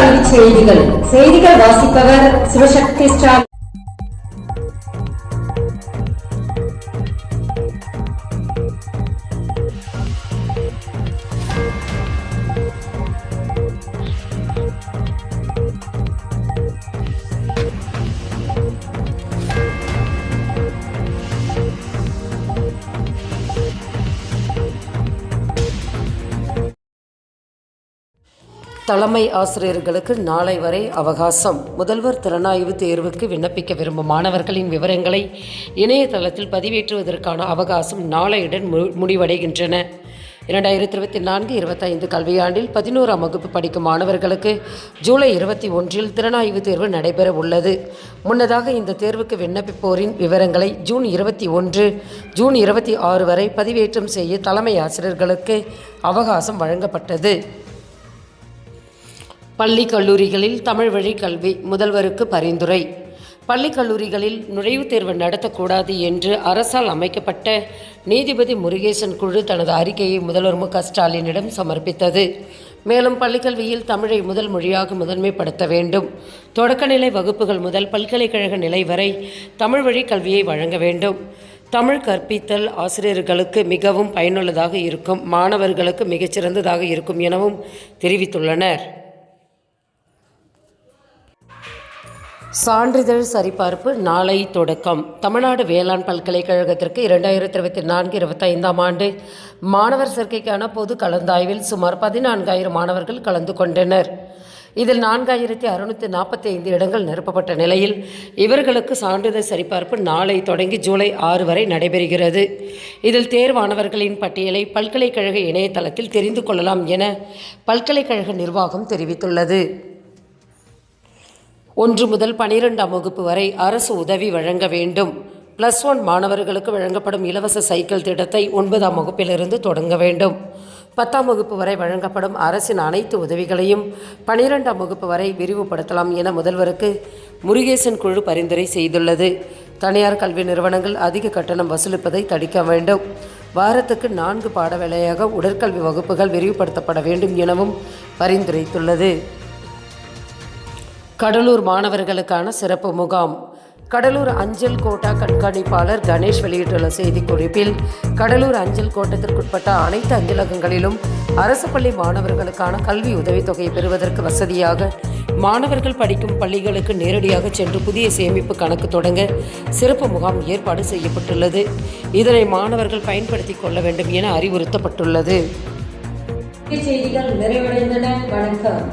கல்வி செய்திகள் வாசிப்பவர் சிவசக்தி ஸ்டாலின். தலைமை ஆசிரியர்களுக்கு நாளை வரை அவகாசம். முதல்வர் திறனாய்வு தேர்வுக்கு விண்ணப்பிக்க விரும்பும் மாணவர்களின் விவரங்களை இணையதளத்தில் பதிவேற்றுவதற்கான அவகாசம் நாளையுடன் முடிவடைகின்றன. 2024-25 கல்வியாண்டில் 11ஆம் வகுப்பு படிக்கும் மாணவர்களுக்கு ஜூலை 21 திறனாய்வு தேர்வு நடைபெற உள்ளது. முன்னதாக இந்த தேர்வுக்கு விண்ணப்பிப்போரின் விவரங்களை ஜூன் 21, ஜூன் 26 வரை பதிவேற்றம் செய்ய தலைமை ஆசிரியர்களுக்கு அவகாசம் வழங்கப்பட்டது. பள்ளி கல்லூரிகளில் தமிழ் வழி கல்வி முதல்வருக்கு பரிந்துரை. பள்ளி கல்லூரிகளில் நுழைவுத் தேர்வு நடத்தக்கூடாது என்று அரசால் அமைக்கப்பட்ட நீதிபதி முருகேசன் குழு தனது அறிக்கையை முதல்வர் மு க ஸ்டாலினிடம் சமர்ப்பித்தது. மேலும் பள்ளிக்கல்வியில் தமிழை முதல் மொழியாக முதன்மைப்படுத்த வேண்டும். தொடக்கநிலை வகுப்புகள் முதல் பல்கலைக்கழக நிலை வரை தமிழ் வழி கல்வியை வழங்க வேண்டும். தமிழ் கற்பித்தல் ஆசிரியர்களுக்கு மிகவும் பயனுள்ளதாக இருக்கும், மாணவர்களுக்கு மிகச்சிறந்ததாக இருக்கும் எனவும் தெரிவித்துள்ளனர். சான்றிதழ் சரிபார்ப்பு நாளை தொடக்கம். தமிழ்நாடு வேளாண் பல்கலைக்கழகத்திற்கு 2024-25 ஆண்டு மாணவர் சேர்க்கைக்கான பொது கலந்தாய்வில் சுமார் 14,000 மாணவர்கள் கலந்து கொண்டனர். இதில் 4,645 இடங்கள் நிரப்பப்பட்ட நிலையில் இவர்களுக்கு சான்றிதழ் சரிபார்ப்பு நாளை தொடங்கி ஜூலை 6 வரை நடைபெறுகிறது. இதில் தேர்வானவர்களின் பட்டியலை பல்கலைக்கழக இணையதளத்தில் தெரிந்து கொள்ளலாம் என பல்கலைக்கழக நிர்வாகம் தெரிவித்துள்ளது. 1 முதல் 12ஆம் வகுப்பு வரை அரசு உதவி வழங்க வேண்டும். +1 மாணவர்களுக்கு வழங்கப்படும் இலவச சைக்கிள் திட்டத்தை 9ஆம் வகுப்பிலிருந்து தொடங்க வேண்டும். 10ஆம் வகுப்பு வரை வழங்கப்படும் அரசின் அனைத்து உதவிகளையும் 12ஆம் வகுப்பு வரை விரிவுபடுத்தலாம் என முதல்வருக்கு முருகேசன் குழு பரிந்துரை செய்துள்ளது. தனியார் கல்வி நிறுவனங்கள் அதிக கட்டணம் வசூலிப்பதை தடுக்க வேண்டும். வாரத்துக்கு 4 பாட வேளையாக உடற்கல்வி வகுப்புகள் விரிவுபடுத்தப்பட வேண்டும் எனவும் பரிந்துரைத்துள்ளது. கடலூர் மாணவர்களுக்கான சிறப்பு முகாம். கடலூர் அஞ்சல் கோட்டா கண்காணிப்பாளர் கணேஷ் வெளியிட்டுள்ள செய்திக்குறிப்பில், கடலூர் அஞ்சல் கோட்டத்திற்குட்பட்ட அனைத்து அஞ்சலகங்களிலும் அரசு பள்ளி மாணவர்களுக்கான கல்வி உதவித்தொகை பெறுவதற்கு வசதியாக மாணவர்கள் படிக்கும் பள்ளிகளுக்கு நேரடியாக சென்று புதிய சேமிப்பு கணக்கு தொடங்க சிறப்பு முகாம் ஏற்பாடு செய்யப்பட்டுள்ளது. இதனை மாணவர்கள் பயன்படுத்திக் கொள்ள வேண்டும் என அறிவுறுத்தப்பட்டுள்ளது. செய்திகள் நிறைவடைந்தன. வணக்கம்.